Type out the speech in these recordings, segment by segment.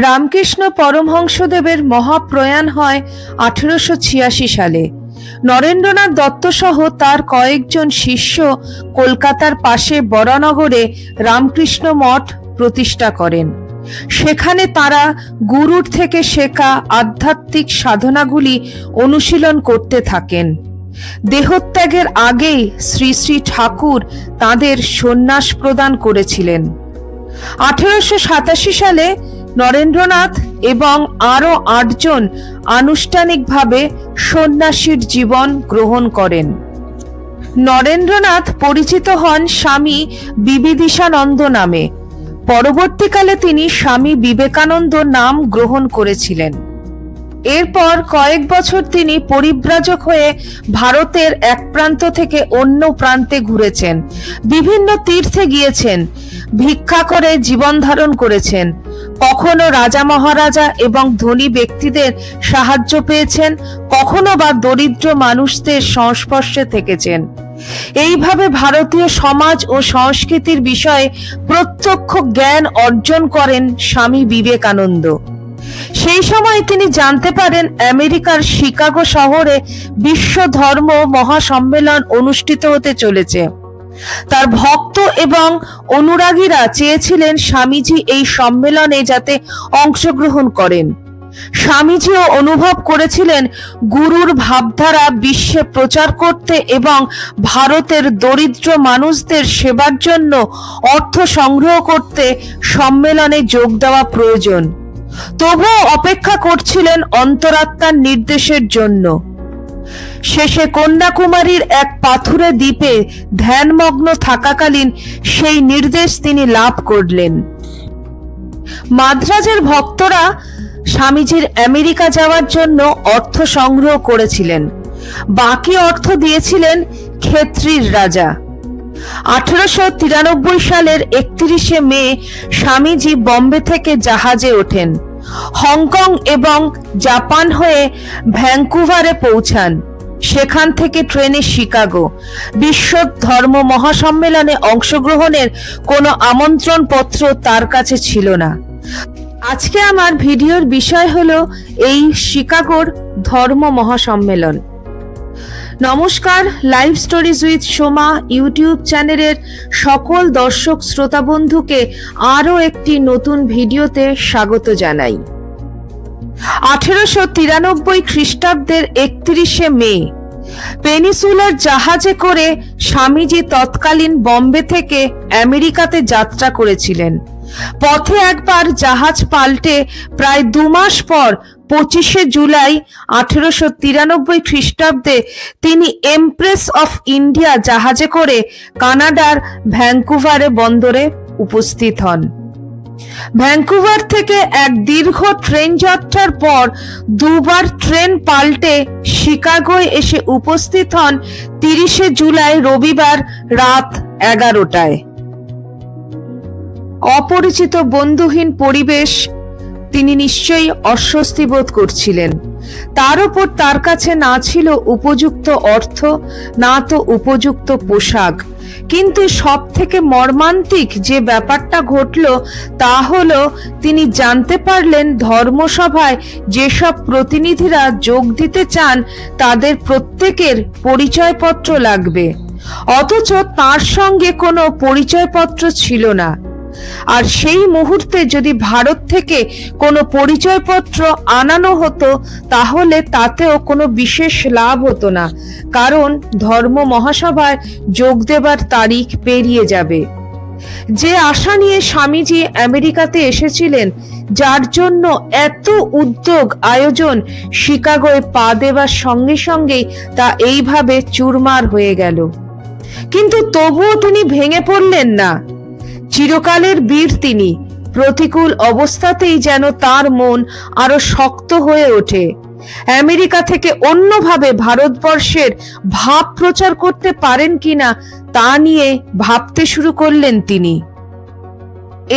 রামকৃষ্ণ পরমহংসদেবের মহাপ্রয়াণ হয় 1886 সালে। নরেন্দ্রনাথ দত্ত সহ তার কয়েকজন শিষ্য কলকাতার পাশে বরানগরে রামকৃষ্ণ মঠ প্রতিষ্ঠা করেন। সেখানে তারা গুরুর থেকে শেখা আধ্যাত্মিক সাধনাগুলি অনুশীলন করতে থাকেন। দেহত্যাগের আগেই শ্রী শ্রী ঠাকুর তাদের সন্ন্যাস প্রদান করেছিলেন। 1887 সালে নরেন্দ্রনাথ এবং আরো 8 জন আনুষ্ঠানিকভাবে সন্ন্যাসীর জীবন গ্রহণ করেন। নরেন্দ্রনাথ পরিচিত হন স্বামী বিবিদিশানন্দ নামে। পরবর্তীকালে তিনি স্বামী বিবেকানন্দ নাম গ্রহণ করেছিলেন। এরপর কয়েক বছর তিনি পরিব্রাজক হয়ে ভারতের এক প্রান্ত থেকে অন্য প্রান্তে ঘুরেছেন, বিভিন্ন তীর্থে গিয়েছেন, ভিক্ষা করে জীবন ধারণ করেছেন। কখনো রাজা মহারাজা এবং ধনী ব্যক্তিদের সাহায্য পেয়েছেন, কখনো বা দরিদ্র মানুষদের সংস্পর্শে থেকেছেন। এইভাবে ভারতীয় সমাজ ও সংস্কৃতির বিষয়ে প্রত্যক্ষ জ্ঞান অর্জন করেন স্বামী বিবেকানন্দ। সেই সময় তিনি জানতে পারেন আমেরিকার শিকাগো শহরে বিশ্ব ধর্ম মহাসম্মেলন অনুষ্ঠিত হতে চলেছে। তার ভক্ত এবং অনুরাগীরা চেয়েছিলেন স্বামীজি এই সম্মেলনে যাতে অংশগ্রহণ করেন। স্বামীজিও অনুভব করেছিলেন গুরুর ভাবধারা বিশ্বে প্রচার করতে এবং ভারতের দরিদ্র মানুষদের সেবার জন্য অর্থ সংগ্রহ করতে সম্মেলনে যোগ দেওয়া প্রয়োজন। তবুও অপেক্ষা করছিলেন অন্তরাত্মার নির্দেশের জন্য। শেষে কন্যাকুমারীর এক পাথুরে দ্বীপে ধ্যানমগ্ন থাকাকালীন সেই নির্দেশ তিনি লাভ করলেন। মাদ্রাজের ভক্তরা স্বামীজির আমেরিকা যাওয়ার জন্য অর্থ সংগ্রহ করেছিলেন। বাকি অর্থ দিয়েছিলেন খেত্রির রাজা। 1893 সালের 31শে মে স্বামীজি বম্বে থেকে জাহাজে ওঠেন। হংকং এবং জাপান হয়ে ভ্যাঙ্কুভারে পৌঁছান। সেখান থেকে ট্রেনে শিকাগো। বিশ্ব ধর্ম মহাসম্মেলনে অংশগ্রহণের কোনো আমন্ত্রণ পত্র তার কাছে ছিল না। আজকে আমার ভিডিওর বিষয় হলো এই শিকাগোর ধর্ম মহাসম্মেলন। নমস্কার, live stories with Soma YouTube চ্যানেলের সকল দর্শক শ্রোতা বন্ধুকে আরও একটি নতুন ভিডিওতে স্বাগত জানাই। 1893 খ্রিস্টাব্দের 31শে মে পেনিসুলার জাহাজে করে স্বামীজি তৎকালীন বম্বে থেকে আমেরিকাতে যাত্রা করেছিলেন। পথে একবার জাহাজ পাল্টে প্রায় 2 মাস পর 25শে জুলাই 1893 খ্রিস্টাব্দে তিনি এমপ্রেস অফ ইন্ডিয়া জাহাজে করে কানাডার ভ্যাঙ্কুভারে বন্দরে উপস্থিত হন। ভ্যাঙ্কুভার থেকে এক দীর্ঘ ট্রেন যাত্রার পর 2 বার ট্রেন পাল্টে শিকাগোয় এসে উপস্থিত হন 30শে জুলাই রবিবার রাত 11টায়। অপরিচিত বন্ধুহীন পরিবেশ, তিনি নিশ্চয়ই অস্বস্তি বোধ করছিলেন। তার উপর তার কাছে না ছিল উপযুক্ত অর্থ, না তো উপযুক্ত পোশাক। কিন্তু সব থেকে মর্মান্তিক যে ব্যাপারটা ঘটল তা হলো তিনি জানতে পারলেন ধর্মসভায় যেসব প্রতিনিধিরা যোগ দিতে চান তাদের প্রত্যেকের পরিচয়পত্র লাগবে, অথচ তার সঙ্গে কোনো পরিচয়পত্র ছিল না। আর সেই মুহূর্তে যদি ভারত থেকে কোনো পরিচয়পত্র আনানো হতো তাহলে তাতেও কোনো বিশেষ লাভ হতো না, কারণ ধর্ম মহাসভায় যোগ দেবার তারিখ পেরিয়ে যাবে। যে আশা নিয়ে স্বামীজি আমেরিকাতে এসেছিলেন, যার জন্য এত উদ্যোগ আয়োজন, শিকাগোয় পা দেবার সঙ্গে সঙ্গেই তা এইভাবে চুরমার হয়ে গেল। কিন্তু তবুও তিনি ভেঙে পড়লেন না। চিরকালের বীর তিনি। প্রতিকূল অবস্থাতেই যেন তার মন আরো শক্ত হয়ে ওঠে। আমেরিকা থেকে অন্যভাবে ভারতবর্ষের ভাব প্রচার করতে পারেন কিনা তা নিয়ে ভাবতে শুরু করলেন তিনি।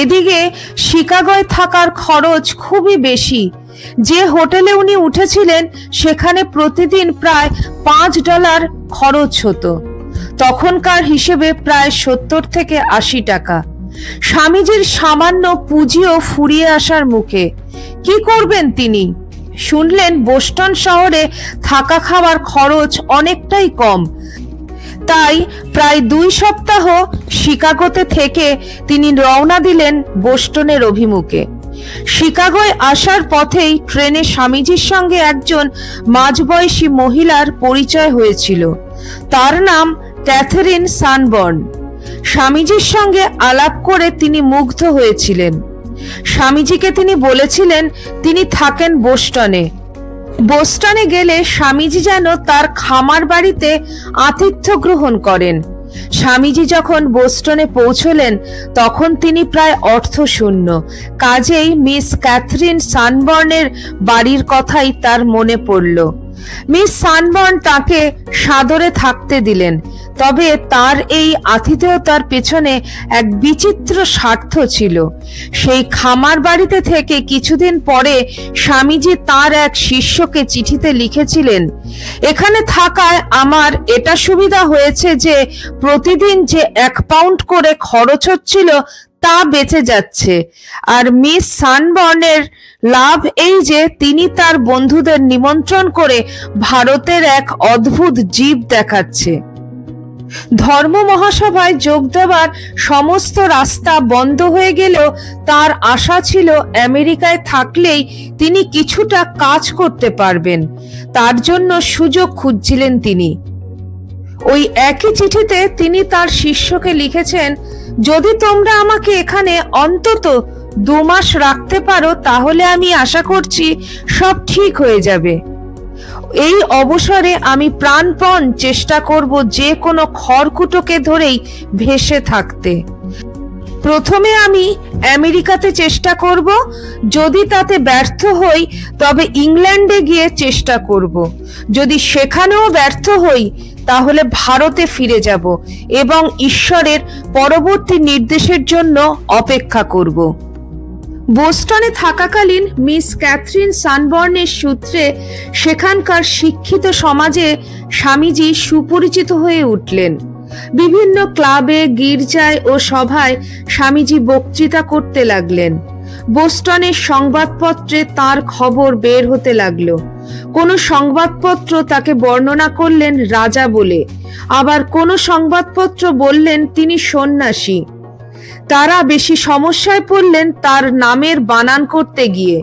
এদিকে শিকাগোয় থাকার খরচ খুবই বেশি। যে হোটেলে উনি উঠেছিলেন সেখানে প্রতিদিন প্রায় $5 খরচ হতো। তখনকার হিসেবে প্রায় 70 থেকে 80 টাকা। স্বামীজির সামান্য পুঁজিও ফুরিয়ে আসার মুখে। কি করবেন তিনি? শুনলেন বোস্টন শহরে থাকা খাওয়ার খরচ অনেকটাই কম। তাই প্রায় 2 সপ্তাহ শিকাগোতে থেকে তিনি রওনা দিলেন বোস্টনের অভিমুখে। শিকাগোয় আসার পথেই ট্রেনে স্বামীজির সঙ্গে একজন মাঝবয়সী মহিলার পরিচয় হয়েছিল। তার নাম ক্যাথরিন সানবর্ন। স্বামীজির সঙ্গে আলাপ করে তিনি মুগ্ধ হয়েছিলেন। স্বামীজিকে তিনি বলেছিলেন তিনি থাকেন বোস্টনে। বোস্টনে গেলে স্বামীজি যেন তার খামার বাড়িতে আতিথ্য গ্রহণ করেন। স্বামীজি যখন বোস্টনে পৌঁছলেন তখন তিনি প্রায় অর্থশূন্য। কাজেই মিস ক্যাথরিন সানবর্নের বাড়ির কথাই তার মনে পড়ল। মিস সানবর্ন তাকে সাদরে থাকতে দিলেন। তবে তার এই আতিথেয়তার পেছনে এক বিচিত্র স্বার্থ ছিল। সেই খামার বাড়িতে থেকে কিছুদিন পরে স্বামীজি তার এক শিষ্যকে চিঠিতে লিখেছিলেন, এখানে থাকায় আমার এটা সুবিধা হয়েছে যে প্রতিদিন যে 1 পাউন্ড করে খরচ হচ্ছিল তা বেঁচে যাচ্ছে। আর মিস সানবর্নের লাভ এই যে তিনি তার বন্ধুদের নিমন্ত্রণ করে ভারতের এক অদ্ভুত জীব দেখাচ্ছে। ধর্ম মহাসভায় যোগ দেওয়ার সমস্ত রাস্তা বন্ধ হয়ে গেলেও তার আশা ছিল আমেরিকায় থাকলেই তিনি কিছুটা কাজ করতে পারবেন। তার জন্য সুযোগ খুঁজছিলেন তিনি। ওই একই চিঠিতে তিনি তার শিষ্যকে লিখেছেন, যদি তোমরা আমাকে এখানে অন্তত 2 মাস রাখতে পারো তাহলে আমি আশা করছি সব ঠিক হয়ে যাবে। এই অবসরে আমি প্রাণপণ চেষ্টা করব যে কোনো খড়কুটোকে ধরেই ভেসে থাকতে। প্রথমে আমি আমেরিকাতে চেষ্টা করব, যদি তাতে ব্যর্থ হই তবে ইংল্যান্ডে গিয়ে চেষ্টা করব। যদি সেখানেও ব্যর্থ হই তাহলে ভারতে ফিরে যাব এবং ঈশ্বরের পরবর্তী নির্দেশের জন্য অপেক্ষা করব। বোস্টনে থাকাকালীন মিস ক্যাথরিন সানবর্নের সূত্রে সেখানকার শিক্ষিত সমাজে স্বামীজি সুপরিচিত হয়ে উঠলেন। বিভিন্ন ক্লাবে, গির্জায় ও সভায় স্বামীজি বক্তৃতা করতে লাগলেন। বোস্টনের সংবাদপত্রে তার খবর বের হতে লাগলো। কোনো সংবাদপত্র তাকে বর্ণনা করলেন রাজা বলে, আবার কোনো সংবাদপত্র বললেন তিনি সন্ন্যাসী। তারা বেশি সমস্যায় পড়লেন তার নামের বানান করতে গিয়ে।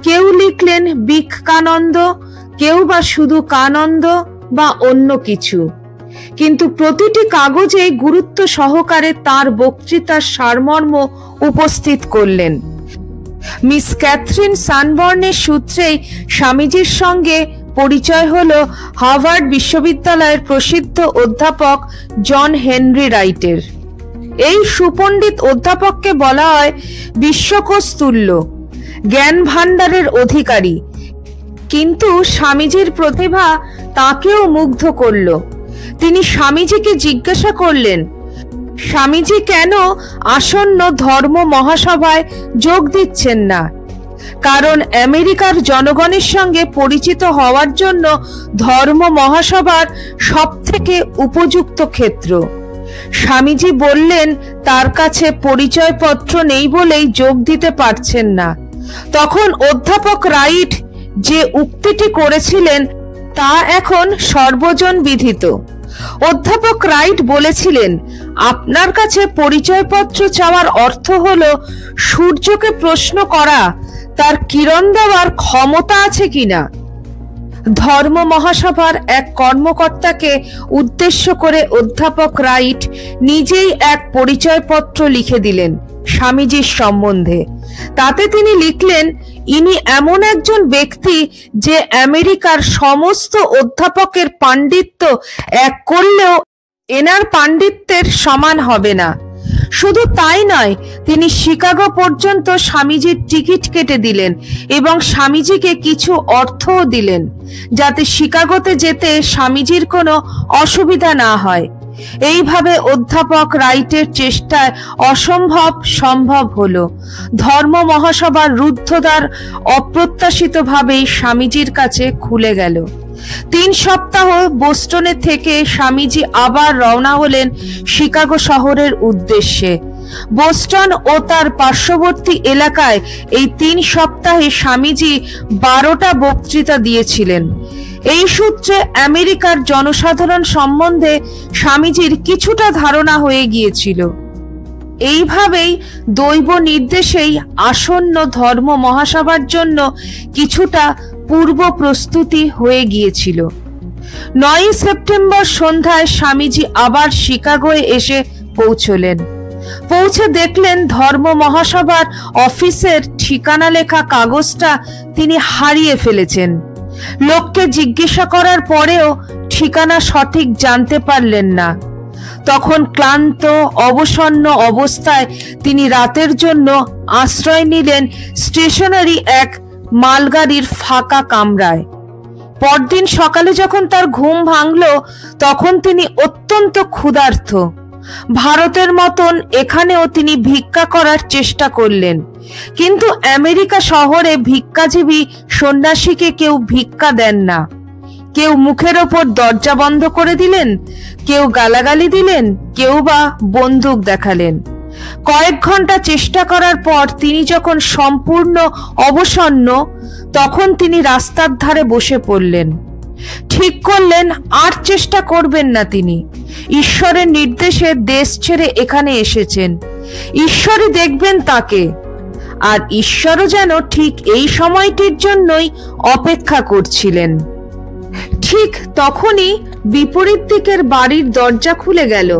কেউ লিখলেন বিকানন্দ, কেউ বা শুধু কানন্দ বা অন্য কিছু। কিন্তু প্রতিটি কাগজে গুরুত্ব সহকারে তার বক্তৃতার সারমর্ম উপস্থিত করলেন। মিস ক্যাথরিন সানবর্নের সূত্রেই স্বামীজির সঙ্গে পরিচয় হল হার্ভার্ড বিশ্ববিদ্যালয়ের প্রসিদ্ধ অধ্যাপক জন হেনরি রাইটের। এই সুপণ্ডিত অধ্যাপককে বলা হয় বিশ্বকোষ তুল্য জ্ঞান ভাণ্ডারের অধিকারী। কিন্তু স্বামীজির প্রতিভা তাকেও মুগ্ধ করল। তিনি স্বামীজিকে জিজ্ঞাসা করলেন, স্বামীজি কেন আসন্ন ধর্ম মহাসভায় যোগ দিচ্ছেন না? কারণ আমেরিকার জনগণের সঙ্গে পরিচিত হওয়ার জন্য ধর্ম মহাসভার সবথেকে উপযুক্ত ক্ষেত্র। স্বামীজি বললেন তার কাছে পরিচয়পত্র নেই বলেই যোগ দিতে পারছেন না। তখন অধ্যাপক রাইট যে উক্তিটি করেছিলেন তা এখন সর্বজন বিদিত। অধ্যাপক রাইট বলেছিলেন, আপনার কাছে পরিচয়পত্র চাওয়ার অর্থ হলো সূর্যকে প্রশ্ন করা তার কিরণ দেওয়ার ক্ষমতা আছে কিনা। ধর্ম মহাসভার এক কর্মকর্তাকে উদ্দেশ্য করে অধ্যাপক রাইট নিজেই এক পরিচয়পত্র লিখে দিলেন স্বামীজির সম্বন্ধে। তাতে তিনি লিখলেন, ইনি এমন একজন ব্যক্তি যে আমেরিকার সমস্ত অধ্যাপকের পাণ্ডিত্য এক করলেও এনার পাণ্ডিত্যের সমান হবে না। শুধু তাই নয়, তিনি শিকাগো পর্যন্ত স্বামীজির টিকিট কেটে দিলেন এবং স্বামীজিকে কিছু অর্থও দিলেন, যাতে শিকাগোতে যেতে স্বামীজির কোনো অসুবিধা না হয়। এইভাবে অধ্যাপক রাইটের চেষ্টায় অসম্ভব সম্ভব হলো। ধর্ম মহাসভার রুদ্ধদ্বার অপ্রত্যাশিতভাবেই স্বামীজির কাছে খুলে গেল। 3 সপ্তাহ বোস্টনে থেকে স্বামীজি আবার রওনা হলেন শিকাগো শহরের উদ্দেশ্যে। বোস্টন ও তার পার্শ্ববর্তী এলাকায় এই 3 সপ্তাহে স্বামীজি 12টা বক্তৃতা দিয়েছিলেন। এই সূত্রে আমেরিকার জনসাধারণ সম্বন্ধে স্বামীজির কিছুটা ধারণা হয়ে গিয়েছিল। এইভাবেই দৈব নির্দেশেই আসন্ন ধর্ম মহাসভার জন্য কিছুটা পূর্ব প্রস্তুতি হয়ে গিয়েছিল। 9 সেপ্টেম্বর সন্ধ্যায় স্বামীজি আবার শিকাগোয় এসে পৌঁছলেন। পৌঁছে দেখলেন ধর্ম মহাসভার অফিসের ঠিকানা লেখা কাগজটা তিনি হারিয়ে ফেলেছেন। লোককে জিজ্ঞাসা করার পরেও ঠিকানা সঠিক জানতে পারলেন না। তখন ক্লান্ত অবসন্ন অবস্থায় তিনি রাতের জন্য আশ্রয় নিলেন স্টেশনারি এক মালগাড়ির ফাঁকা কামরায়। পরদিন সকালে যখন তার ঘুম ভাঙল, তখন তিনি অত্যন্ত ক্ষুধার্ত। ভারতের মতন এখানেও তিনি ভিক্ষা করার চেষ্টা করলেন, কিন্তু আমেরিকা শহরে ভিক্ষাজীবী সন্ন্যাসীকে কেউ ভিক্ষা দেন না। কেউ মুখের ওপর দরজা বন্ধ করে দিলেন, কেউ গালাগালি দিলেন, কেউ বা বন্দুক দেখালেন। কয়েক ঘন্টা চেষ্টা করার পর তিনি যখন সম্পূর্ণ অবসন্ন, তখন তিনি রাস্তার ধারে বসে পড়লেন। ঠিক করলেন আর চেষ্টা করবেন না। তিনি ঈশ্বরের নির্দেশে দেশ ছেড়ে এখানে এসেছেন, ঈশ্বরই দেখবেন তাকে। আর ঈশ্বরও যেন ঠিক এই সময়টির জন্যই অপেক্ষা করছিলেন। ঠিক তখনই বিপরীত দিকের বাড়ির দরজা খুলে গেল।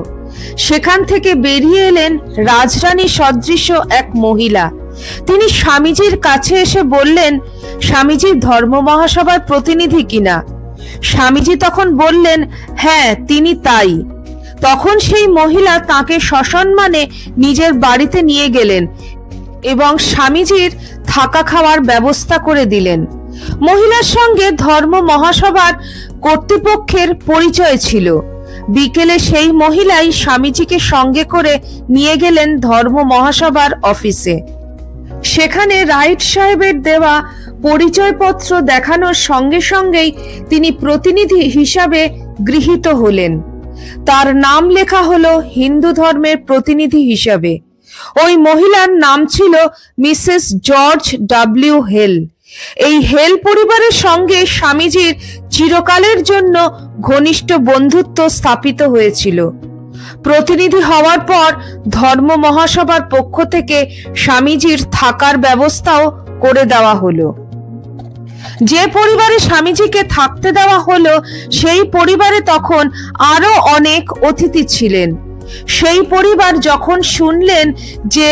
সেখান থেকে বেরিয়ে এলেন রাজরানী সদৃশ এক মহিলা। তিনি স্বামীজির কাছে এসে বললেন, স্বামীজি ধর্ম মহাসভার প্রতিনিধি কিনা? স্বামীজি তখন বললেন, হ্যাঁ তিনি তাই। তখন সেই মহিলা তাকে সসম্মানে নিজের বাড়িতে নিয়ে গেলেন এবং স্বামীজির থাকা খাওয়ার ব্যবস্থা করে দিলেন। মহিলার সঙ্গে ধর্ম মহাসভার কর্তৃপক্ষের পরিচয় ছিল। বিকেলে সেই মহিলাই স্বামীজিকে সঙ্গে করে নিয়ে গেলেন ধর্ম মহাসভার অফিসে। সেখানে রাইট সাহেবের দেওয়া পরিচয়পত্র দেখানোর সঙ্গে সঙ্গেই তিনি প্রতিনিধি হিসাবে গৃহীত হলেন। তার নাম লেখা হলো হিন্দু ধর্মের প্রতিনিধি হিসাবে। ওই মহিলার নাম ছিল মিসেস জর্জ ডব্লিউ হেল। এই হেল পরিবারের সঙ্গে স্বামীজির চিরকালের জন্য ঘনিষ্ঠ বন্ধুত্ব স্থাপিত হয়েছিল। প্রতিনিধি হওয়ার পর ধর্ম মহাসভার পক্ষ থেকে স্বামীজির থাকার ব্যবস্থাও করে দেওয়া হলো। যে পরিবারে স্বামীজিকে থাকতে দেওয়া হলো, সেই পরিবারে তখন আরো অনেক অতিথি ছিলেন। সেই পরিবার যখন শুনলেন যে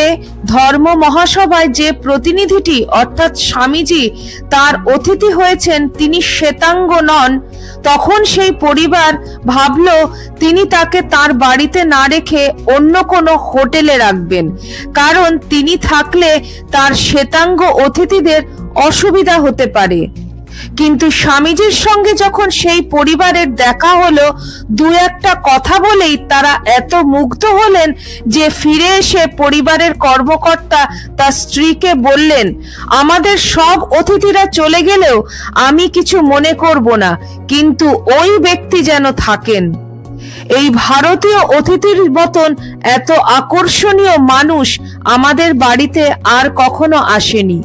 ধর্ম মহাসভায় যে প্রতিনিধিটি অর্থাৎ স্বামীজি তার অতিথি হয়েছেন তিনি শ্বেতাঙ্গ নন, তখন সেই পরিবার ভাবল তিনি তাকে তার বাড়িতে না রেখে অন্য কোনো হোটেলে রাখবেন, কারণ তিনি থাকলে তার শ্বেতাঙ্গ অতিথিদের অসুবিধা হতে পারে। কিন্তু স্বামীজির সঙ্গে যখন সেই পরিবারের দেখা হলো, দু একটা কথা বলেই তারা এত মুগ্ধ হলেন যে ফিরে এসে পরিবারের কর্মকর্তা তার স্ত্রীকে বললেন, আমাদের সব অতিথিরা চলে গেলেও আমি কিছু মনে করব না, কিন্তু ওই ব্যক্তি যেন থাকেন। এই ভারতীয় অতিথির মতন এত আকর্ষণীয় মানুষ আমাদের বাড়িতে আর কখনো আসেনি।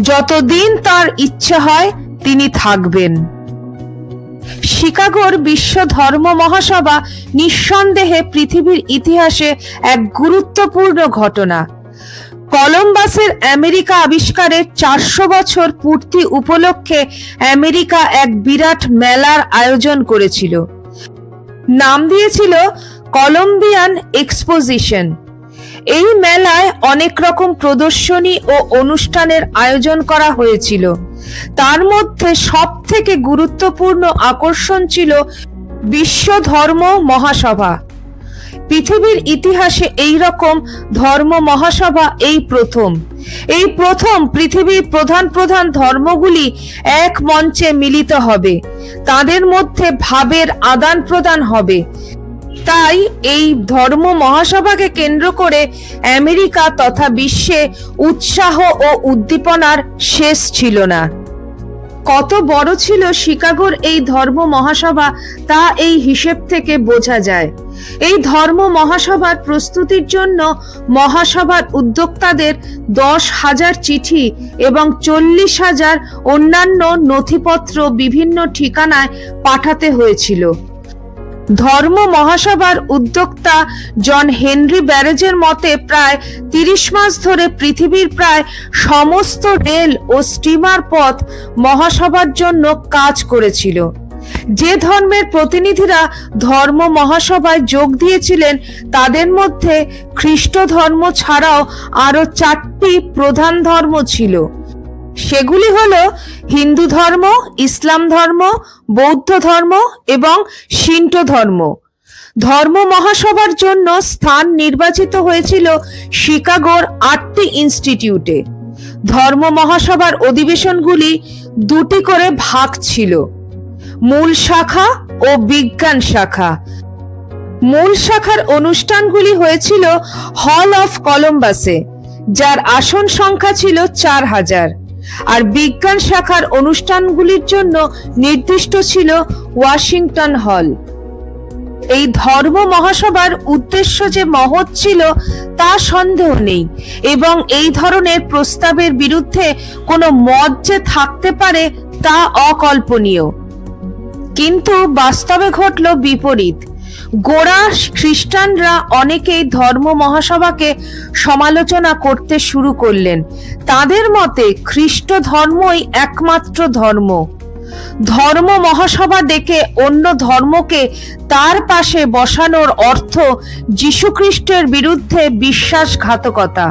যতদিন তার ইচ্ছা হয় তিনি থাকবেন। শিকাগোর বিশ্ব ধর্ম মহাসভা নিঃসন্দেহে পৃথিবীর ইতিহাসে এক গুরুত্বপূর্ণ ঘটনা। কলম্বাসের আমেরিকা আবিষ্কারের 400 বছর পূর্তি উপলক্ষে আমেরিকা এক বিরাট মেলার আয়োজন করেছিল। নাম দিয়েছিল কলম্বিয়ান এক্সপোজিশন। এই মেলায় অনেক রকম প্রদর্শনী ও অনুষ্ঠানের আয়োজন করা হয়েছিল। তার মধ্যে সবথেকে গুরুত্বপূর্ণ আকর্ষণ ছিল বিশ্ব ধর্ম মহাসভা। পৃথিবীর ইতিহাসে এই রকম ধর্ম মহাসভা এই প্রথম পৃথিবীর প্রধান প্রধান ধর্মগুলি এক মঞ্চে মিলিত হবে, তাদের মধ্যে ভাবের আদান প্রদান হবে। তাই এই ধর্ম মহাসভাকে কেন্দ্র করে আমেরিকা তথা বিশ্বে উৎসাহ ও উদ্দীপনার শেষ ছিল না। কত বড় ছিল শিকাগোর এই ধর্ম মহাসভা তা এই হিসেব থেকে বোঝা যায়। এই ধর্ম মহাসভার প্রস্তুতির জন্য মহাসভার উদ্যোক্তাদের 10,000 চিঠি এবং 40,000 অন্যান্য নথিপত্র বিভিন্ন ঠিকানায় পাঠাতে হয়েছিল। ধর্ম মহাসভার উদ্যোক্তা জন হেনরি ব্যারেজের মতে প্রায় 30 মাস ধরে পৃথিবীর প্রায় সমস্ত রেল ও স্টিমার পথ মহাসভার জন্য কাজ করেছিল। যে ধর্মের প্রতিনিধিরা ধর্ম মহাসভায় যোগ দিয়েছিলেন তাদের মধ্যে খ্রিস্ট ধর্ম ছাড়াও আরো 4টি প্রধান ধর্ম ছিল। সেগুলি হলো হিন্দু ধর্ম, ইসলাম ধর্ম, বৌদ্ধ ধর্ম এবং শিন্টো ধর্ম। ধর্ম মহাসভার জন্য স্থান নির্বাচিত হয়েছিল শিকাগোর 8টি ইনস্টিটিউটে। ধর্ম মহাসভার অধিবেশনগুলি 2টি করে ভাগ ছিল, মূল শাখা ও বিজ্ঞান শাখা। মূল শাখার অনুষ্ঠানগুলি হয়েছিল হল অফ কলম্বাসে, যার আসন সংখ্যা ছিল 4,000, আর বিজ্ঞান শাখার অনুষ্ঠানগুলির জন্য নির্দিষ্ট ছিল ওয়াশিংটন হল। এই ধর্ম মহাসভার উদ্দেশ্য যে মহৎ ছিল তা সন্দেহ নেই, এবং এই ধরনের প্রস্তাবের বিরুদ্ধে কোনো মত যে থাকতে পারে তা অকল্পনীয়। কিন্তু বাস্তবে ঘটল বিপরীত। গোঁড়া খ্রিস্টানরা অনেকেই ধর্ম মহাসভাকে সমালোচনা করতে শুরু করলেন। তাদের মতে খ্রিস্ট ধর্মই একমাত্র ধর্ম। ধর্ম মহাসভা ডেকে অন্য ধর্মকে তার পাশে বসানোর অর্থ যীশুখ্রিস্টের বিরুদ্ধে বিশ্বাসঘাতকতা।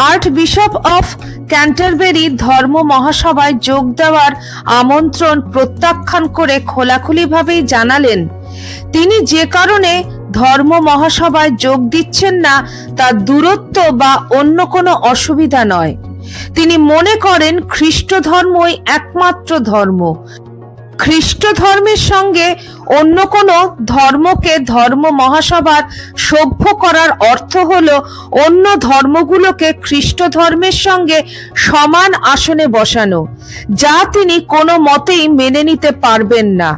আর্ট বিশপ অফ ক্যান্টারবেরি ধর্ম মহাসভায় যোগ দেওয়ার আমন্ত্রণ প্রত্যাখ্যান করে খোলাখুলিভাবেই জানালেন তিনি যে কারণে ধর্ম মহাসভায় যোগ দিচ্ছেন না তা দূরত্ব বা অন্য কোনো অসুবিধা নয়। তিনি মনে করেন খ্রিস্ট ধর্মই একমাত্র ধর্ম। খ্রিস্ট ধর্মের সঙ্গে অন্য কোনো ধর্মকে ধর্ম মহাসভার সভ্য করার অর্থ হলো অন্য ধর্মগুলোকে খ্রিস্ট ধর্মের সঙ্গে সমান আসনে বসানো, যা তিনি কোনো মতেই মেনে নিতে পারবেন না।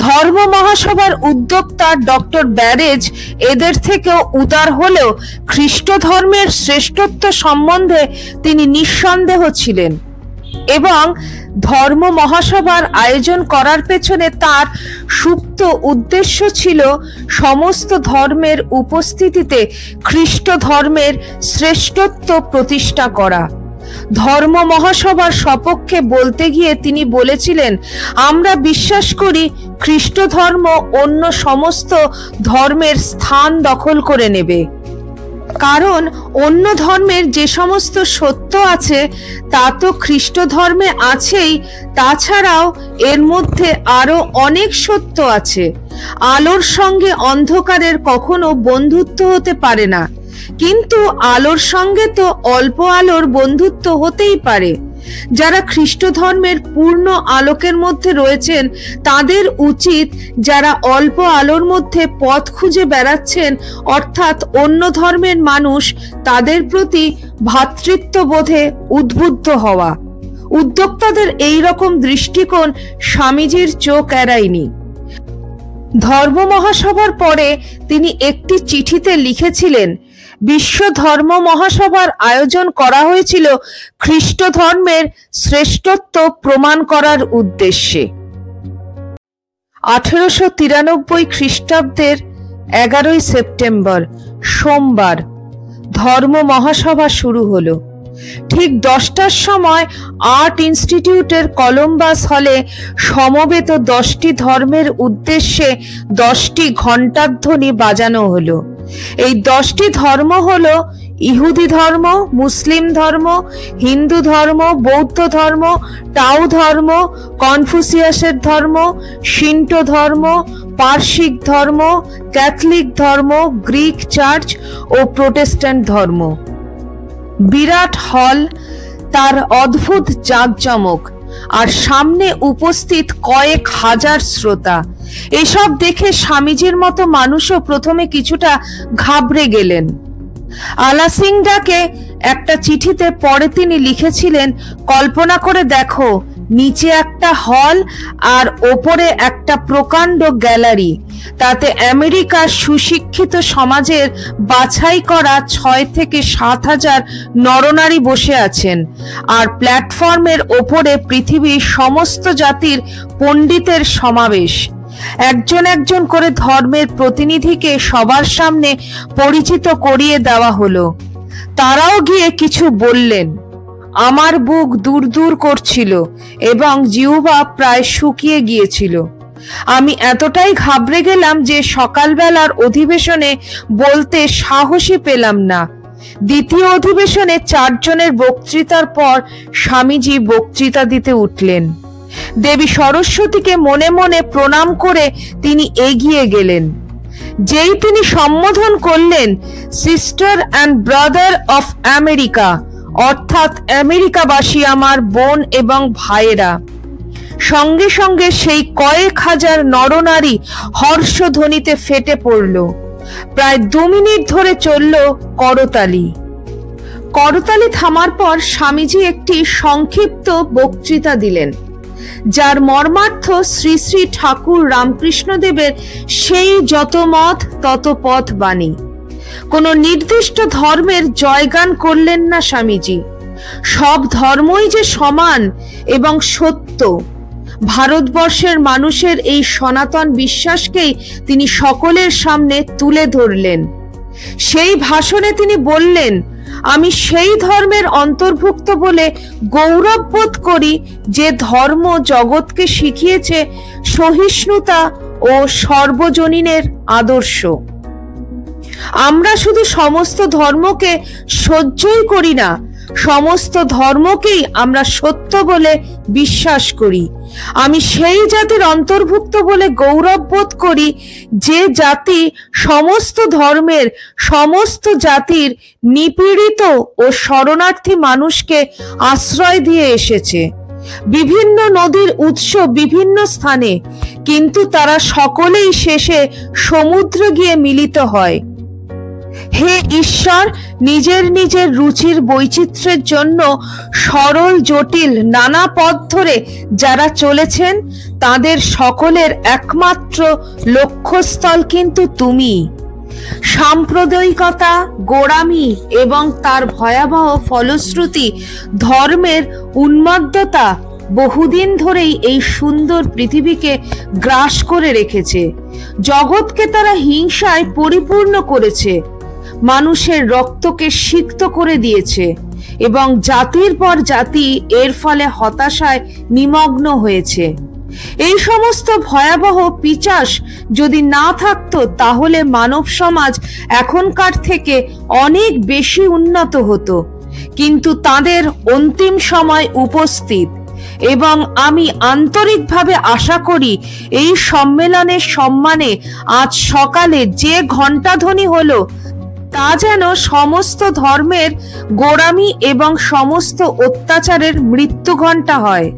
ধর্ম মহাসভার উদ্যোক্তা ডক্টর ব্যারেজ এদের থেকেও উদার হলেও খ্রিস্ট ধর্মের শ্রেষ্ঠত্ব সম্বন্ধে তিনি নিঃসন্দেহ ছিলেন, এবং ধর্ম মহাসভার আয়োজন করার পেছনে তার সুপ্ত উদ্দেশ্য ছিল সমস্ত ধর্মের উপস্থিতিতে খ্রিস্ট ধর্মের শ্রেষ্ঠত্ব প্রতিষ্ঠা করা। ধর্ম মহাসভার সপক্ষে বলতে গিয়ে তিনি বলেছিলেন, আমরা বিশ্বাস করি খ্রিস্ট ধর্ম অন্য সমস্ত ধর্মের স্থান দখল করে নেবে, কারণ অন্য ধর্মের যে সমস্ত সত্য আছে তা তো খ্রিস্ট ধর্মে আছেই, তাছাড়াও এর মধ্যে আরো অনেক সত্য আছে। আলোর সঙ্গে অন্ধকারের কখনো বন্ধুত্ব হতে পারে না, কিন্তু আলোর সঙ্গে তো অল্প আলোর বন্ধুত্ব হতেই পারে। যারা খ্রিস্ট ধর্মের পূর্ণ আলোকের মধ্যে রয়েছেন তাদের উচিত যারা অল্প আলোর মধ্যে পথ খুঁজে বেড়াচ্ছেন অর্থাৎ অন্য ধর্মের মানুষ, তাদের প্রতি ভ্রাতৃত্ববোধে উদ্বুদ্ধ হওয়া। উদ্যোক্তাদের এই রকম দৃষ্টিকোণ স্বামীজির চোখ এড়ায়নি। ধর্ম মহাসভার পরে তিনি একটি চিঠিতে লিখেছিলেন, বিশ্ব ধর্ম মহাসভার আয়োজন করা হয়েছিল খ্রিস্ট ধর্মের শ্রেষ্ঠত্ব প্রমাণ করার উদ্দেশ্যে। 1893 খ্রিস্টাব্দের 11 সেপ্টেম্বর সোমবার ধর্ম মহাসভা শুরু হলো। ঠিক 10টার সময় আর্ট ইনস্টিটিউটের কলম্বাস হলে সমবেত 10টি ধর্মের উদ্দেশ্যে 10টি ঘণ্টাধ্বনি বাজানো হলো। এই 10টি ধর্ম হলো ইহুদি ধর্ম, মুসলিম ধর্ম, হিন্দু ধর্ম, বৌদ্ধ ধর্ম, টাও ধর্ম, কনফুসিয়াসের ধর্ম, শিন্টো ধর্ম, পারসিক ধর্ম, ক্যাথলিক ধর্ম, গ্রিক চার্চ ও প্রোটেস্ট্যান্ট ধর্ম। বিরাট হল, তার অদ্ভুত জাঁকজমক, আর সামনে উপস্থিত কয়েক হাজার শ্রোতা। এসব দেখে স্বামীজির মতো মানুষও প্রথমে কিছুটা ঘাবড়ে গেলেন। আলাসিংডাকে একটা চিঠিতে পরে তিনি লিখেছিলেন, কল্পনা করে দেখো নিচে একটা হল আর ওপরে একটা প্রকাণ্ড গ্যালারি। তাতে আমেরিকার সুশিক্ষিত সমাজের বাছাই করা 6 থেকে 7,000 নরনারী বসে আছেন। আর প্ল্যাটফর্মের ওপরে পৃথিবীর সমস্ত জাতির পণ্ডিতের সমাবেশ। একজন একজন করে ধর্মের প্রতিনিধিকে সবার সামনে পরিচিত করিয়ে দেওয়া হলো। তারাও গিয়ে কিছু বললেন। আমার বুক দূর দূর করছিল এবং জিহ্বা প্রায় শুকিয়ে গিয়েছিল। আমি এতটাই ঘাবড়ে গেলাম যে সকালবেলার অধিবেশনে বলতে সাহসই পেলাম না। দ্বিতীয় অধিবেশনে 4 জনের বক্তৃতার পর স্বামীজি বক্তৃতা দিতে উঠলেন। দেবী সরস্বতীকে মনে মনে প্রণাম করে তিনি এগিয়ে গেলেন। যেই তিনি সম্বোধন করলেন, sister and brother of America, অর্থাৎ আমেরিকাবাসী আমার বোন এবং ভাইয়েরা, সঙ্গে সঙ্গে সেই কয়েক হাজার নরনারী হর্ষধ্বনিতে ফেটে পড়ল। প্রায় 2 মিনিট ধরে চলল করতালি। করতালি থামার পর স্বামীজি একটি সংক্ষিপ্ত বক্তৃতা দিলেন, যার মর্মার্থ শ্রী শ্রী ঠাকুর রামকৃষ্ণদেবের সেই যত মত তত পথ বাণী। কোনো নির্দিষ্ট ধর্মের জয়গান করলেন না স্বামীজি। সব ধর্মই যে সমান এবং সত্য, ভারতবর্ষের মানুষের এই সনাতন বিশ্বাসকেই তিনি সকলের সামনে তুলে ধরলেন। সেই ভাষণে তিনি বললেন, আমি সেই ধর্মের অন্তর্ভুক্ত বলে গৌরব বোধ করি যে ধর্ম জগৎকে শিখিয়েছে সহিষ্ণুতা ও সর্বজনীনের আদর্শ। আমরা শুধু সমস্ত ধর্মকে সহ্যই করি না, সমস্ত ধর্মকেই আমরা সত্য বলে বিশ্বাস করি। আমি সেই জাতির অন্তর্ভুক্ত বলে গৌরব বোধ করি যে জাতি সমস্ত ধর্মের, সমস্ত জাতির নিপীড়িত ও শরণার্থী মানুষকে আশ্রয় দিয়ে এসেছে। বিভিন্ন নদীর উৎস বিভিন্ন স্থানে, কিন্তু তারা সকলেই শেষে সমুদ্রে গিয়ে মিলিত হয়। হে ঈশ্বর, নিজের নিজের রুচির বৈচিত্র্যের জন্য সরল জটিল নানা পথ ধরে যারা চলেছেন, তাদের সকলের একমাত্র লক্ষ্যস্থল কিন্তু তুমি। সাম্প্রদায়িকতা, গোঁড়ামি এবং তার ভয়াবহ ফলশ্রুতি ধর্মের উন্মত্ততা বহুদিন ধরেই এই সুন্দর পৃথিবীকে গ্রাস করে রেখেছে। জগৎকে তারা হিংসায় পরিপূর্ণ করেছে, মানুষের রক্তকে সিক্ত করে দিয়েছে এবং জাতির পর জাতি এর ফলে হতাশায় নিমগ্ন হয়েছে। এই সমস্ত ভয়াবহ পিচাস যদি না থাকতো, তাহলে মানব সমাজ এখনকার থেকে অনেক বেশি উন্নত হতো। কিন্তু তাদের অন্তিম সময় উপস্থিত এবং আমি আন্তরিকভাবে আশা করি এই সম্মেলনের সম্মানে আজ সকালে যে ঘণ্টাধ্বনি হলো, তা যেন সমস্ত ধর্মের গোঁড়ামি এবং সমস্ত অত্যাচারের মৃত্যু ঘণ্টা হয়।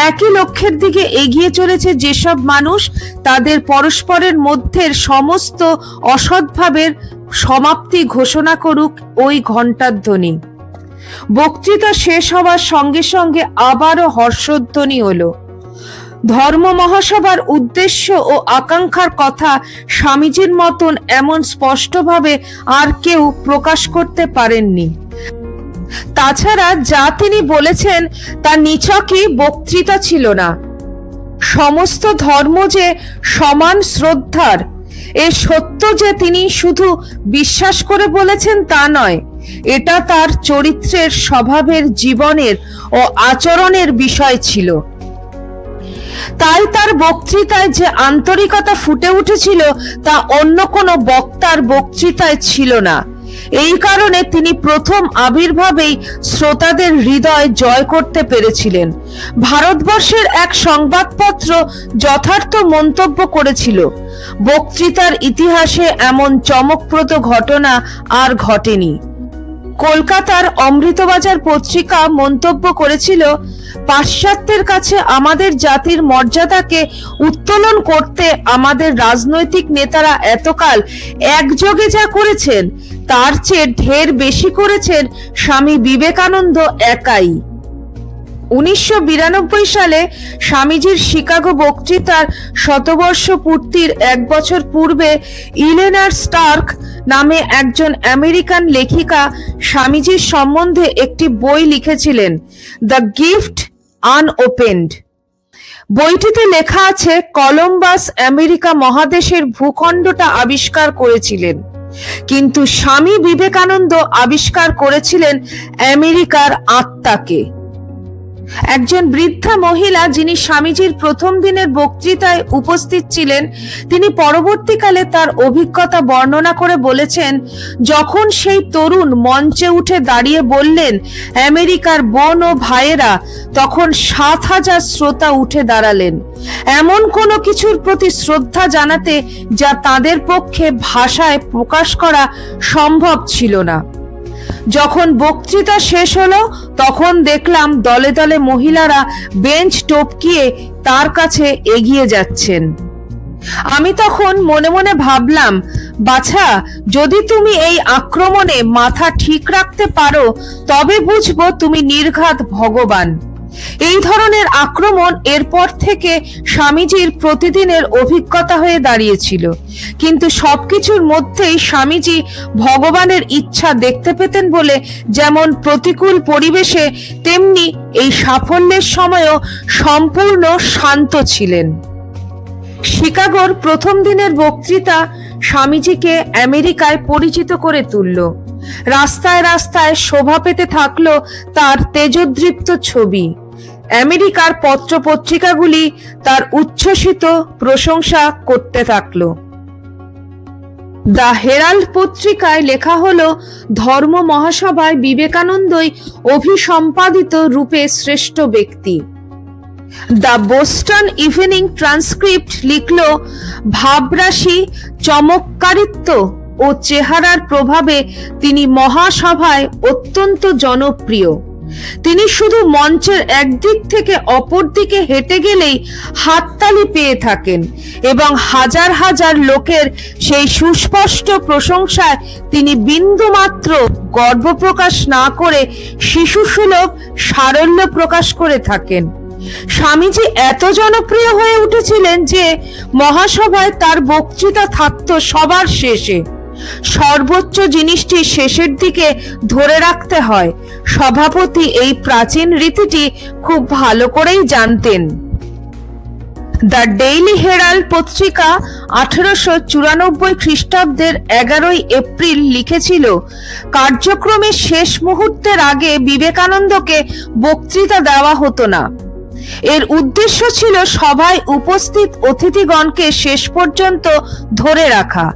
একই লক্ষ্যের দিকে এগিয়ে চলেছে যেসব মানুষ, তাদের পরস্পরের মধ্যের সমস্ত অসদ্ভাবের সমাপ্তি ঘোষণা করুক ওই ঘণ্টার ধ্বনি। বক্তৃতা শেষ হওয়ার সঙ্গে সঙ্গে আবারও হর্ষধ্বনি হলো। ধর্ম মহাসভার উদ্দেশ্য ও আকাঙ্ক্ষার কথা স্বামীজির মতন এমন স্পষ্টভাবে আর কেউ প্রকাশ করতে পারেননি। তাছাড়া যা তিনি বলেছেন তা নিছকই বক্তৃতা ছিল না। সমস্ত ধর্ম যে সমান শ্রদ্ধার, এ সত্য যে তিনি শুধু বিশ্বাস করে বলেছেন তা নয়, এটা তার চরিত্রের, স্বভাবের, জীবনের ও আচরণের বিষয় ছিল। তাই তার বক্তৃতায় যে আন্তরিকতা ফুটে উঠেছিল তা অন্য কোনো বক্তার বক্তৃতায় ছিল না। এই কারণে তিনি প্রথম আবির্ভাবেই শ্রোতাদের হৃদয় জয় করতে পেরেছিলেন। ভারতবর্ষের এক সংবাদপত্র যথার্থ মন্তব্য করেছিল, বক্তৃতার ইতিহাসে এমন চমকপ্রদ ঘটনা আর ঘটেনি। কলকাতার অমৃতবাজার পত্রিকা মন্তব্য করেছিল, পাশ্চাত্যের কাছে আমাদের জাতির মর্যাদাকে উত্তোলন করতে আমাদের রাজনৈতিক নেতারা এতকাল একযোগে যা করেছেন, তার চেয়ে ঢের বেশি করেছেন স্বামী বিবেকানন্দ একাই। 1992 সালে স্বামীজির শিকাগো বক্তৃতার শতবর্ষ পূর্তির 1 বছর পূর্বে ইলেনার স্টার্ক নামে একজন আমেরিকান লেখিকা স্বামীজির সম্বন্ধে একটি বই লিখেছিলেন, দ্য গিফট আনওপেন্ড। বইটিতে লেখা আছে, কলম্বাস আমেরিকা মহাদেশের ভূখণ্ডটা আবিষ্কার করেছিলেন, কিন্তু স্বামী বিবেকানন্দ আবিষ্কার করেছিলেন আমেরিকার আত্মাকে। একজন বৃদ্ধা মহিলা যিনি স্বামীজির প্রথম দিনের বক্তৃতায় উপস্থিত ছিলেন, তিনি পরবর্তীকালে তার অভিজ্ঞতা বর্ণনা করে বলেছেন, যখন সেই তরুণ মঞ্চে উঠে দাঁড়িয়ে বললেন আমেরিকার বোন ও ভাইয়েরা, তখন 7,000 শ্রোতা উঠে দাঁড়ালেন, এমন কোনো কিছুর প্রতি শ্রদ্ধা জানাতে যা তাদের পক্ষে ভাষায় প্রকাশ করা সম্ভব ছিল না। যখন বক্তৃতা শেষ হলো, তখন দেখলাম দলে দলে মহিলারা বেঞ্চ টপকিয়ে তার কাছে এগিয়ে যাচ্ছেন। আমি তখন মনে মনে ভাবলাম, বাছা, যদি তুমি এই আক্রমণে মাথা ঠিক রাখতে পারো, তবে বুঝবো তুমি নির্ঘাত ভগবান। এই ধরনের আক্রমণ এরপর থেকে স্বামীজির প্রতিদিনের অভিজ্ঞতা হয়ে দাঁড়িয়েছিল, কিন্তু সবকিছুর মধ্যেই স্বামীজি ভগবানের ইচ্ছা দেখতে পেতেন বলে যেমন প্রতিকূল পরিবেশে তেমনি এই সাফল্যের সময়ও সম্পূর্ণ শান্ত ছিলেন। শিকাগোর প্রথম দিনের বক্তৃতা স্বামীজিকে আমেরিকায় পরিচিত করে তুলল। রাস্তায় রাস্তায় শোভা পেতে থাকলো তার তেজোদ্দীপ্ত ছবি। আমেরিকার পত্রপত্রিকাগুলি তার উচ্ছ্বসিত প্রশংসা করতে থাকলো। দ্য হেরাল্ড পত্রিকায় লেখা হলো, ধর্ম মহাসভায় বিবেকানন্দই অভিসম্পাদিত রূপে শ্রেষ্ঠ ব্যক্তি। দ্য বোস্টন ইভিনিং ট্রান্সক্রিপ্ট লিখল, ভাবরাশি, চমৎকারিত্ব ও চেহারার প্রভাবে তিনি মহাসভায় অত্যন্ত জনপ্রিয়। তিনি শুধু মঞ্চের একদিক থেকে অপর দিকে হেঁটে গেলেই হাততালি পেয়ে থাকেন এবং হাজার হাজার লোকের সেই সুস্পষ্ট প্রশংসায় তিনি বিন্দুমাত্র গর্ব প্রকাশ না করে শিশুসুলভ সারল্য প্রকাশ করে থাকেন। স্বামীজি এত জনপ্রিয় হয়ে উঠেছিলেন যে মহাসভায় তার বক্তৃতা থাকত সবার শেষে। সর্বোচ্চ জিনিসটি শেষের দিকে ধরে রাখতে হয়। সভাপতি এই প্রাচীন রীতিটি খুব ভালো করেই জানতেন। দ্য ডেইলি হেরাল্ড পত্রিকা 1894 খ্রিস্টাব্দের 11 এপ্রিল লিখেছিল, কার্যক্রমের শেষ মুহূর্তের আগে বিবেকানন্দকে বক্তৃতা দেওয়া হতো না। এর উদ্দেশ্য ছিল সভায় উপস্থিত অতিথিগণকে শেষ পর্যন্ত ধরে রাখা।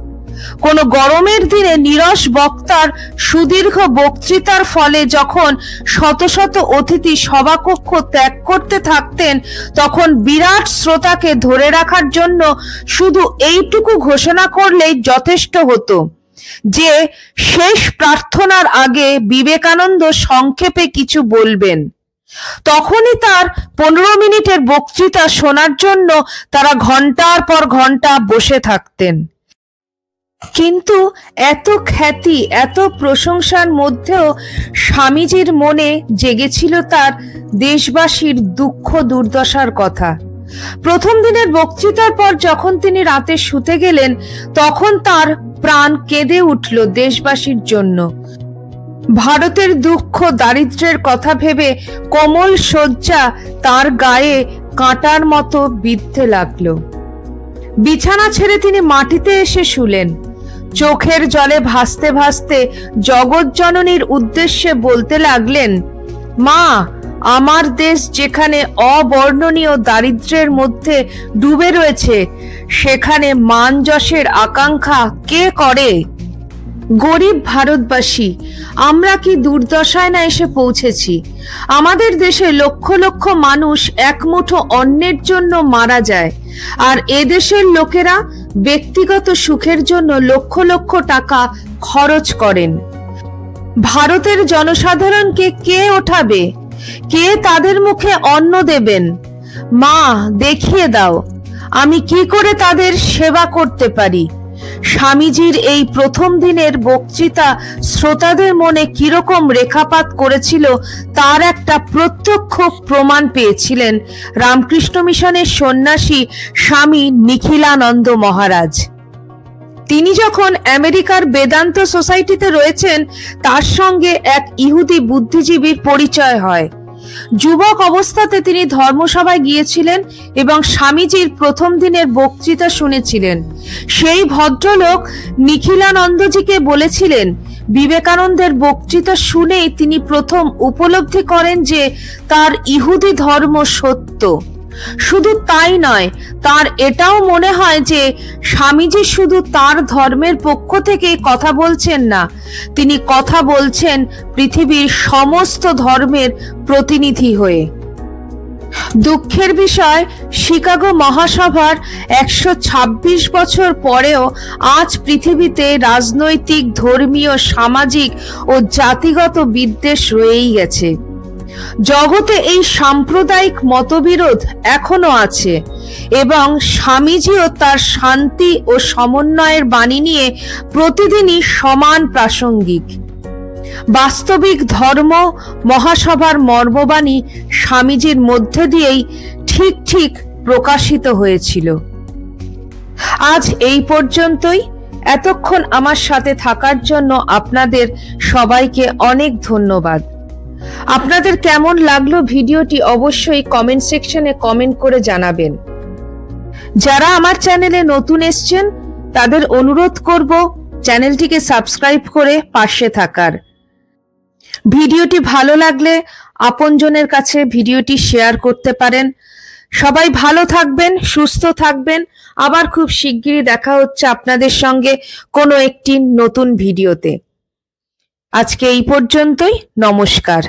কোন গরমের দিনে নীরস বক্তার সুদীর্ঘ বক্তৃতার ফলে যখন শত শত অতিথি সভাকক্ষ ত্যাগ করতে থাকতেন, তখন বিরাট শ্রোতাকে ধরে রাখার জন্য শুধু এইটুকু ঘোষণা করলেই যথেষ্ট হতো যে শেষ প্রার্থনার আগে বিবেকানন্দ সংক্ষেপে কিছু বলবেন। তখনই তার 15 মিনিটের বক্তৃতা শোনার জন্য তারা ঘন্টার পর ঘন্টা বসে থাকতেন। কিন্তু এত খ্যাতি, এত প্রশংসার মধ্যেও স্বামীজির মনে জেগেছিল তার দেশবাসীর দুঃখ দুর্দশার কথা। প্রথম দিনের বক্তৃতার পর যখন তিনি রাতে শুতে গেলেন, তখন তার প্রাণ কেঁদে উঠল দেশবাসীর জন্য। ভারতের দুঃখ দারিদ্র্যের কথা ভেবে কোমল শয্যা তার গায়ে কাঁটার মতো বিঁধতে লাগলো। বিছানা ছেড়ে তিনি মাটিতে এসে শুলেন। চোখের জলে ভাসতে ভাসতে জগৎজননীর উদ্দেশ্যে বলতে লাগলেন, মা, আমার দেশ যেখানে অবর্ণনীয় দারিদ্র্যের মধ্যে ডুবে রয়েছে, সেখানে মান যশের আকাঙ্ক্ষা কে করে? গরিব ভারতবাসী, আমরা কি দুর্দশায় না এসে পৌঁছেছি? আমাদের দেশে লক্ষ লক্ষ মানুষ এক মুঠো অন্নের জন্য মারা যায়, আর এদেশের লোকেরা ব্যক্তিগত সুখের জন্য লক্ষ লক্ষ টাকা খরচ করেন। ভারতের জনসাধারণকে কে ওঠাবে? কে তাদের মুখে অন্ন দেবেন? মা, দেখিয়ে দাও আমি কি করে তাদের সেবা করতে পারি। স্বামীজির এই প্রথম দিনের বক্তৃতা শ্রোতাদের মনে কিরকম রেখাপাত করেছিল তার একটা প্রত্যক্ষ প্রমাণ পেয়েছিলেন রামকৃষ্ণ মিশনের সন্ন্যাসী স্বামী নিখিলানন্দ মহারাজ। তিনি যখন আমেরিকার বেদান্ত সোসাইটিতে রয়েছেন, তার সঙ্গে এক ইহুদি বুদ্ধিজীবীর পরিচয় হয়। যুবক অবস্থাতে তিনি ধর্মসভায় গিয়েছিলেন এবং স্বামীজির প্রথম দিনের বক্তৃতা শুনেছিলেন। সেই ভদ্রলোক নিখিলানন্দজিকে বলেছিলেন, বিবেকানন্দের বক্তৃতা শুনেই তিনি প্রথম উপলব্ধি করেন যে তার ইহুদি ধর্ম সত্য। শুধু তাই নয়, তার এটাও মনে হয় যে স্বামীজি শুধু তার ধর্মের পক্ষ থেকে কথা বলছেন না, তিনি কথা বলছেন পৃথিবীর সমস্ত ধর্মের প্রতিনিধি হয়ে। দুঃখের বিষয়, শিকাগো মহাসভার 126 বছর পরেও আজ পৃথিবীতে রাজনৈতিক, ধর্মীয়, সামাজিক ও জাতিগত বিদ্বেষ রয়েই গেছে। জগতে এই সাম্প্রদায়িক মতবিরোধ এখনো আছে এবং স্বামীজিও তার শান্তি ও সমন্বয়ের বাণী নিয়ে প্রতিদিনই সমান প্রাসঙ্গিক। বাস্তবিক ধর্ম মহাসভার মর্মবাণী স্বামীজির মধ্যে দিয়েই ঠিক ঠিক প্রকাশিত হয়েছিল। আজ এই পর্যন্তই। এতক্ষণ আমার সাথে থাকার জন্য আপনাদের সবাইকে অনেক ধন্যবাদ। আপনাদের কেমন লাগলো ভিডিওটি অবশ্যই কমেন্ট সেকশনে কমেন্ট করে জানাবেন। যারা আমার চ্যানেলে নতুন এসেছেন তাদের অনুরোধ করব চ্যানেলটিকে সাবস্ক্রাইব করে পাশে থাকার। ভিডিওটি ভালো লাগলে আপনজনের কাছে ভিডিওটি শেয়ার করতে পারেন। সবাই ভালো থাকবেন, সুস্থ থাকবেন। আবার খুব শিগগিরই দেখা হচ্ছে আপনাদের সঙ্গে কোনো একটি নতুন ভিডিওতে। আজকে এই পর্যন্তই। নমস্কার।